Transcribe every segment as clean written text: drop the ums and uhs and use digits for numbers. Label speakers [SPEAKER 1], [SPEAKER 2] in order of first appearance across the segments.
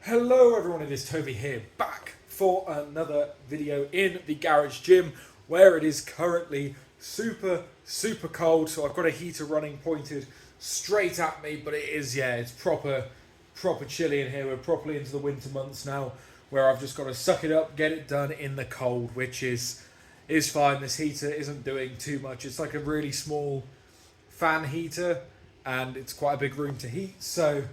[SPEAKER 1] Hello everyone, it is Toby here, back for another video in the garage gym where it is currently super cold. So I've got a heater running pointed straight at me, but it's proper chilly in here. We're properly into the winter months now where I've just got to suck it up, get it done in the cold, which is fine. This heater isn't doing too much. It's like a really small fan heater and it's quite a big room to heat, so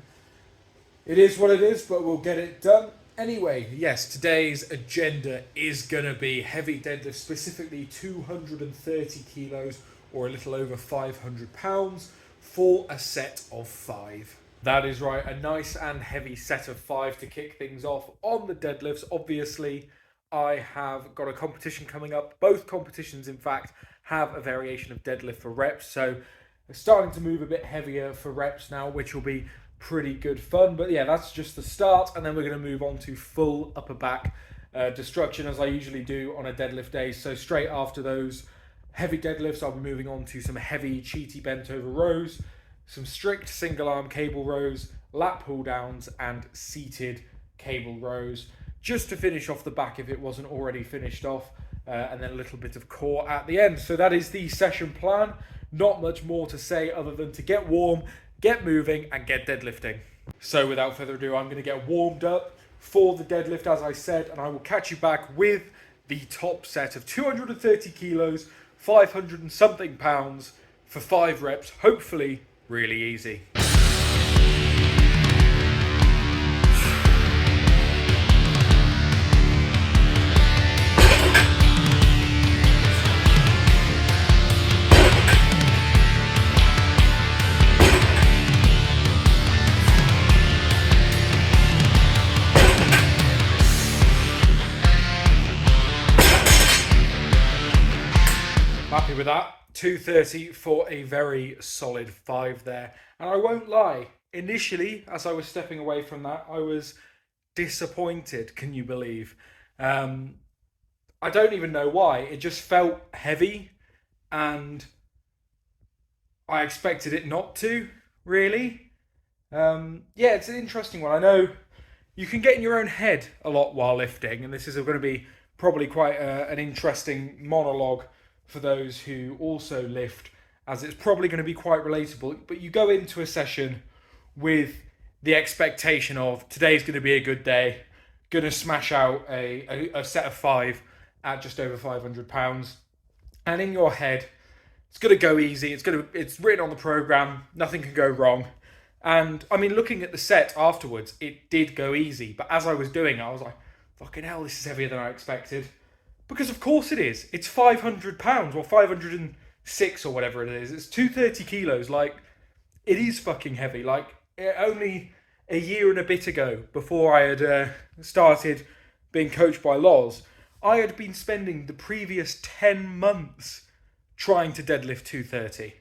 [SPEAKER 1] it is what it is, but we'll get it done. Anyway, yes, today's agenda is going to be heavy deadlift, specifically 230 kilos or a little over 500 pounds for a set of 5. That is right, a nice and heavy set of 5 to kick things off on the deadlifts. Obviously, I have got a competition coming up. Both competitions, in fact, have a variation of deadlift for reps, so we're starting to move a bit heavier for reps now, which will be pretty good fun. But yeah, that's just the start, and then we're going to move on to full upper back destruction as I usually do on a deadlift day. So straight after those heavy deadlifts, I'll be moving on to some heavy cheaty bent over rows, some strict single arm cable rows, lat pull downs, and seated cable rows, just to finish off the back if it wasn't already finished off, and then a little bit of core at the end. So that is the session plan. Not much more to say other than to get warm, get moving, and get deadlifting. So without further ado, I'm going to get warmed up for the deadlift, as I said, and I will catch you back with the top set of 230 kilos, 500 and something pounds for 5 reps, hopefully really easy. Happy with that. 230 for a very solid 5 there. And I won't lie, initially, as I was stepping away from that, I was disappointed, can you believe? I don't even know why. It just felt heavy, and I expected it not to, really. Yeah, it's an interesting one. I know you can get in your own head a lot while lifting, and this is going to be probably quite an interesting monologue for those who also lift, as it's probably going to be quite relatable. But you go into a session with the expectation of today's going to be a good day, going to smash out a set of 5 at just over 500 pounds, and in your head it's going to go easy. It's written on the program, nothing can go wrong. And I mean, looking at the set afterwards, it did go easy, but as I was doing it, I was like, fucking hell, this is heavier than I expected. Because of course it is. It's 500 pounds or 506 or whatever it is. It's 230 kilos. Like, it is fucking heavy. Like, only a year and a bit ago, before I had started being coached by Loz, I had been spending the previous 10 months trying to deadlift 230.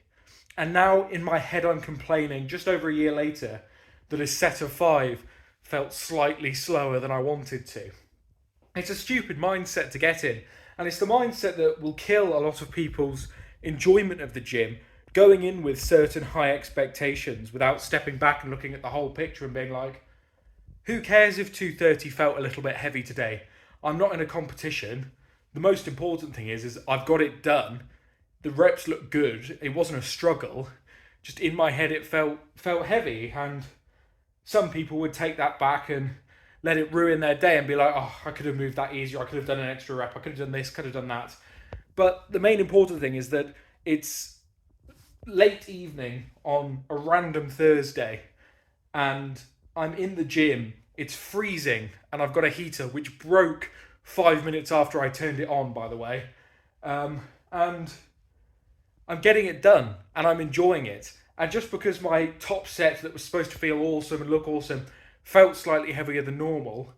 [SPEAKER 1] And now in my head I'm complaining, just over a year later, that a set of 5 felt slightly slower than I wanted to. It's a stupid mindset to get in, and it's the mindset that will kill a lot of people's enjoyment of the gym, going in with certain high expectations without stepping back and looking at the whole picture and being like, who cares if 230 felt a little bit heavy today? I'm not in a competition. The most important thing is I've got it done. The reps look good. It wasn't a struggle. Just in my head it felt heavy, and some people would take that back and let it ruin their day and be like, oh, I could have moved that easier, I could have done an extra rep, I could have done this, could have done that. But the main important thing is that it's late evening on a random Thursday and I'm in the gym, it's freezing, and I've got a heater which broke 5 minutes after I turned it on, by the way. And I'm getting it done and I'm enjoying it. And just because my top set that was supposed to feel awesome and look awesome felt slightly heavier than normal,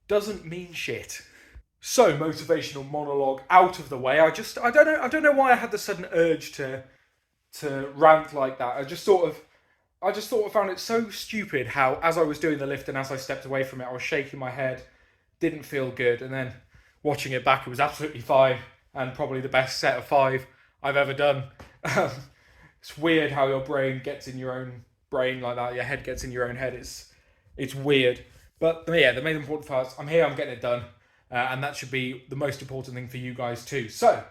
[SPEAKER 1] doesn't mean shit. So, motivational monologue out of the way. I don't know why I had the sudden urge to rant like that. I just sort of found it so stupid how, as I was doing the lift and as I stepped away from it, I was shaking my head, didn't feel good, and then watching it back, it was absolutely fine, and probably the best set of 5 I've ever done. It's weird how your brain gets in your own brain like that. Your head gets in your own head. It's weird. But yeah, the main important part is I'm here, I'm getting it done. And that should be the most important thing for you guys too. So,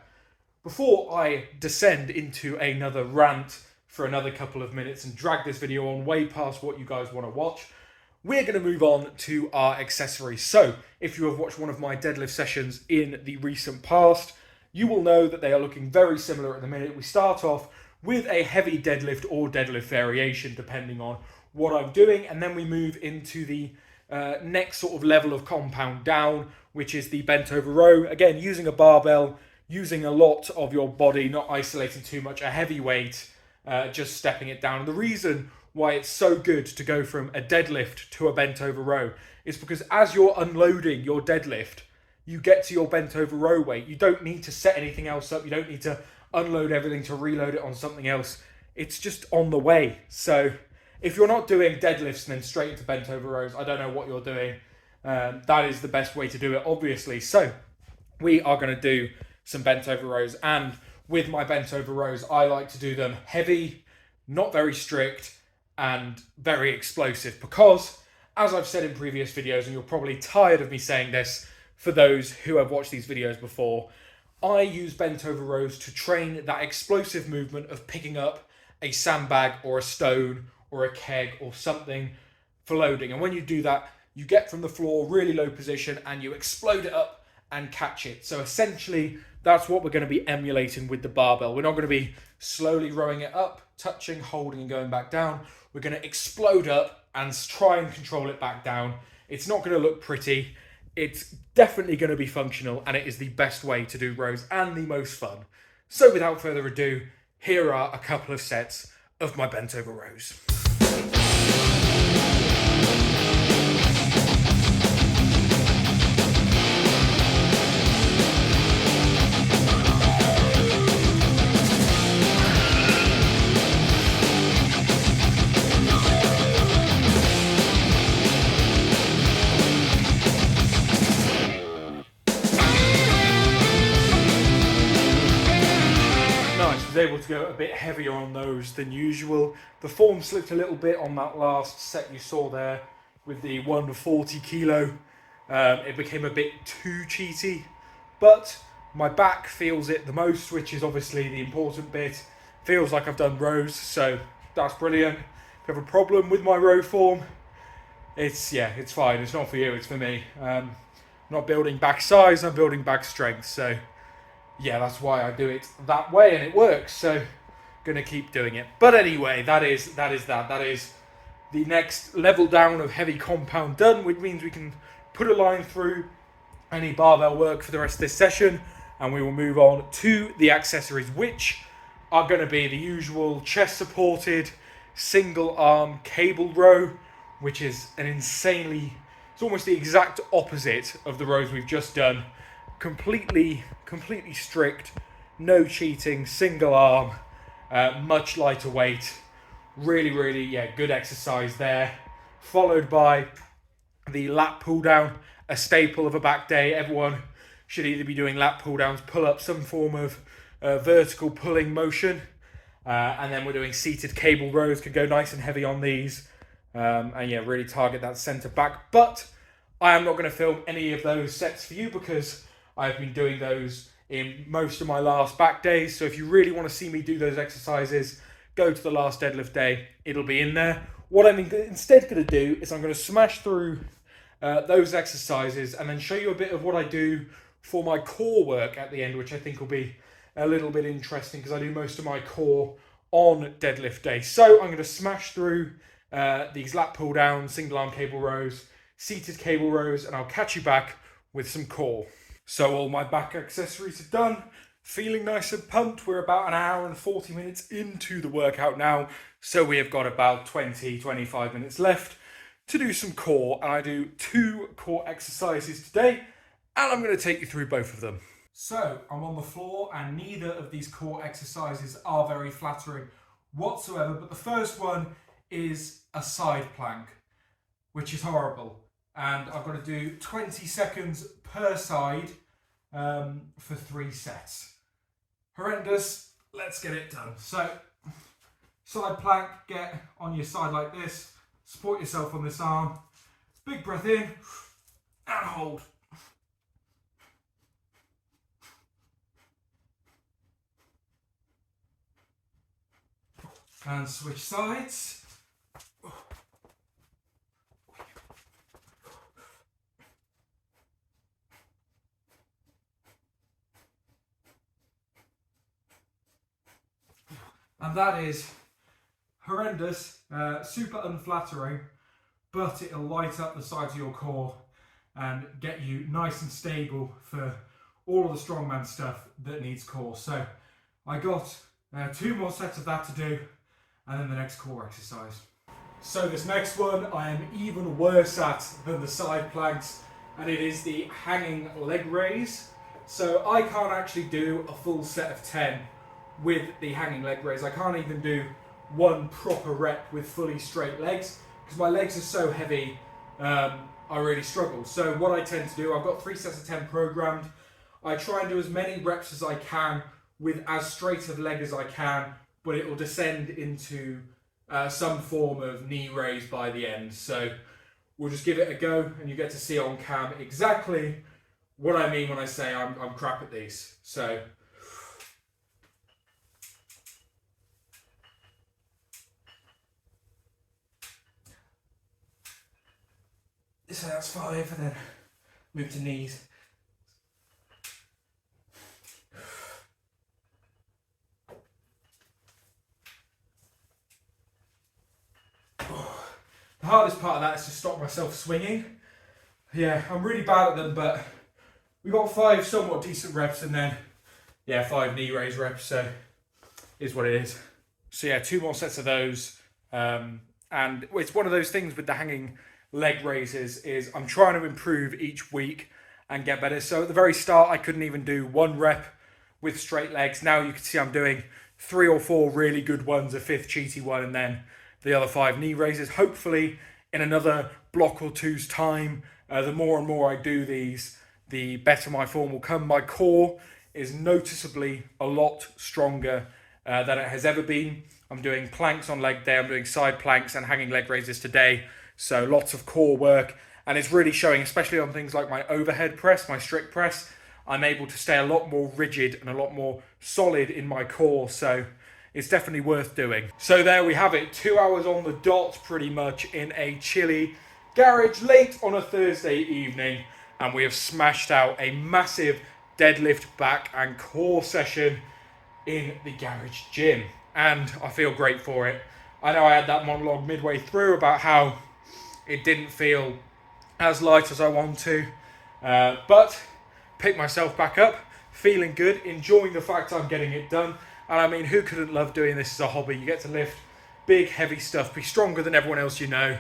[SPEAKER 1] before I descend into another rant for another couple of minutes and drag this video on way past what you guys want to watch, we're going to move on to our accessories. So, if you have watched one of my deadlift sessions in the recent past, you will know that they are looking very similar at the minute. We start off with a heavy deadlift or deadlift variation, depending on what I'm doing, and then we move into the next sort of level of compound down, which is the bent over row. Again, using a barbell, using a lot of your body, not isolating too much, a heavy weight, just stepping it down. And the reason why it's so good to go from a deadlift to a bent over row is because as you're unloading your deadlift, you get to your bent over row weight. You don't need to set anything else up. You don't need to unload everything to reload it on something else. It's just on the way. So if you're not doing deadlifts and then straight into bent over rows, I don't know what you're doing. That is the best way to do it, obviously. So we are going to do some bent over rows, and with my bent over rows, I like to do them heavy, not very strict, and very explosive, because as I've said in previous videos, and you're probably tired of me saying this for those who have watched these videos before, I use bent over rows to train that explosive movement of picking up a sandbag or a stone or a keg or something for loading. And when you do that, you get from the floor really low position and you explode it up and catch it. So essentially, that's what we're going to be emulating with the barbell. We're not going to be slowly rowing it up, touching, holding and going back down. We're going to explode up and try and control it back down. It's not going to look pretty. It's definitely going to be functional, and it is the best way to do rows and the most fun. So without further ado, here are a couple of sets of my bent over rows. Able to go a bit heavier on those than usual. The form slipped a little bit on that last set you saw there with the 140 kilo. It became a bit too cheaty, but my back feels it the most, which is obviously the important bit. Feels like I've done rows, so that's brilliant. If you have a problem with my row form, it's fine. It's not for you, it's for me. I'm not building back size, I'm building back strength, so yeah, that's why I do it that way, and it works. So, gonna keep doing it. But anyway, that is that. That is the next level down of heavy compound done, which means we can put a line through any barbell work for the rest of this session, and we will move on to the accessories, which are going to be the usual chest-supported single arm cable row, which is it's almost the exact opposite of the rows we've just done. Completely strict, no cheating, single arm, much lighter weight. Really, good exercise there. Followed by the lat pull down, a staple of a back day. Everyone should either be doing lat pull downs, pull up, some form of vertical pulling motion. And then we're doing seated cable rows, can go nice and heavy on these. And yeah, really target that center back. But I am not going to film any of those sets for you because I've been doing those in most of my last back days. So if you really want to see me do those exercises, go to the last deadlift day. It'll be in there. What I'm instead going to do is I'm going to smash through those exercises and then show you a bit of what I do for my core work at the end, which I think will be a little bit interesting because I do most of my core on deadlift day. So I'm going to smash through these lat pull downs, single arm cable rows, seated cable rows, and I'll catch you back with some core. So all my back accessories are done. Feeling nice and pumped. We're about an hour and 40 minutes into the workout now. So we have got about 20-25 minutes left to do some core. And I do 2 core exercises today. And I'm going to take you through both of them. So I'm on the floor and neither of these core exercises are very flattering whatsoever. But the first one is a side plank, which is horrible. And I've got to do 20 seconds per side for 3 sets. Horrendous. Let's get it done. So, side plank, get on your side like this. Support yourself on this arm. Big breath in and hold. And switch sides. And that is horrendous, super unflattering, but it'll light up the sides of your core and get you nice and stable for all of the strongman stuff that needs core. So I got 2 more sets of that to do, and then the next core exercise. So this next one I am even worse at than the side planks, and it is the hanging leg raise. So I can't actually do a full set of 10 with the hanging leg raise. I can't even do one proper rep with fully straight legs because my legs are so heavy. I really struggle. So what I tend to do, I've got 3 sets of 10 programmed. I try and do as many reps as I can with as straight of leg as I can, but it will descend into some form of knee raise by the end. So we'll just give it a go, and you get to see on cam exactly what I mean when I say I'm crap at these. So that's 5, and then move to knees. The hardest part of that is to stop myself swinging. Yeah, I'm really bad at them, but we got 5 somewhat decent reps, and then 5 knee raise reps, so is what it is. So 2 more sets of those, and it's one of those things with the hanging leg raises is I'm trying to improve each week and get better. So at the very start I couldn't even do 1 rep with straight legs. Now you can see I'm doing 3 or 4 really good ones, a 5th cheaty one, and then the other 5 knee raises. Hopefully in another block or two's time, the more and more I do these, the better my form will come. My core is noticeably a lot stronger than it has ever been. I'm doing planks on leg day, I'm doing side planks and hanging leg raises today. So lots of core work, and it's really showing, especially on things like my overhead press, my strict press. I'm able to stay a lot more rigid and a lot more solid in my core, so it's definitely worth doing. So there we have it, 2 hours on the dot pretty much in a chilly garage late on a Thursday evening, and we have smashed out a massive deadlift back and core session in the garage gym, and I feel great for it. I know I had that monologue midway through about how it didn't feel as light as I want to, but picked myself back up, feeling good, enjoying the fact I'm getting it done. And I mean, who couldn't love doing this as a hobby? You get to lift big, heavy stuff, be stronger than everyone else you know,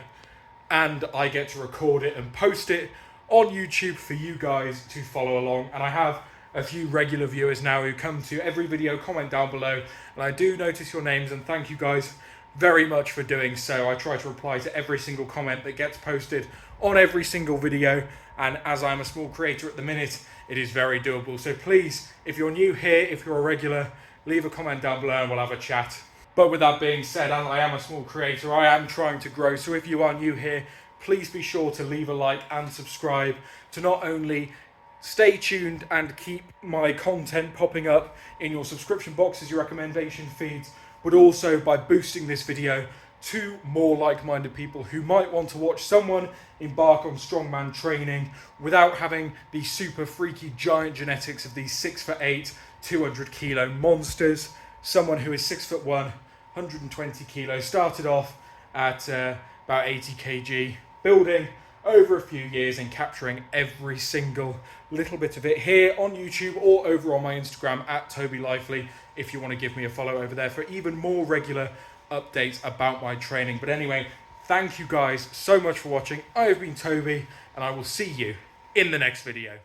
[SPEAKER 1] and I get to record it and post it on YouTube for you guys to follow along. And I have a few regular viewers now who come to every video, comment down below, and I do notice your names, and thank you guys very much for doing so. I try to reply to every single comment that gets posted on every single video, and as I'm a small creator at the minute, it is very doable. So please, if you're new here, if you're a regular, leave a comment down below and we'll have a chat. But with that being said, as I am a small creator, I am trying to grow. So if you are new here, please be sure to leave a like and subscribe to not only stay tuned and keep my content popping up in your subscription boxes, your recommendation feeds, but also by boosting this video to more like-minded people who might want to watch someone embark on strongman training without having the super freaky giant genetics of these 6'8", 200 kilo monsters. Someone who is 6'1", 120 kilos, started off at about 80 kg, building over a few years and capturing every single little bit of it here on YouTube or over on my Instagram at Toby Lively, if you want to give me a follow over there for even more regular updates about my training. But anyway, thank you guys so much for watching. I have been Toby, and I will see you in the next video.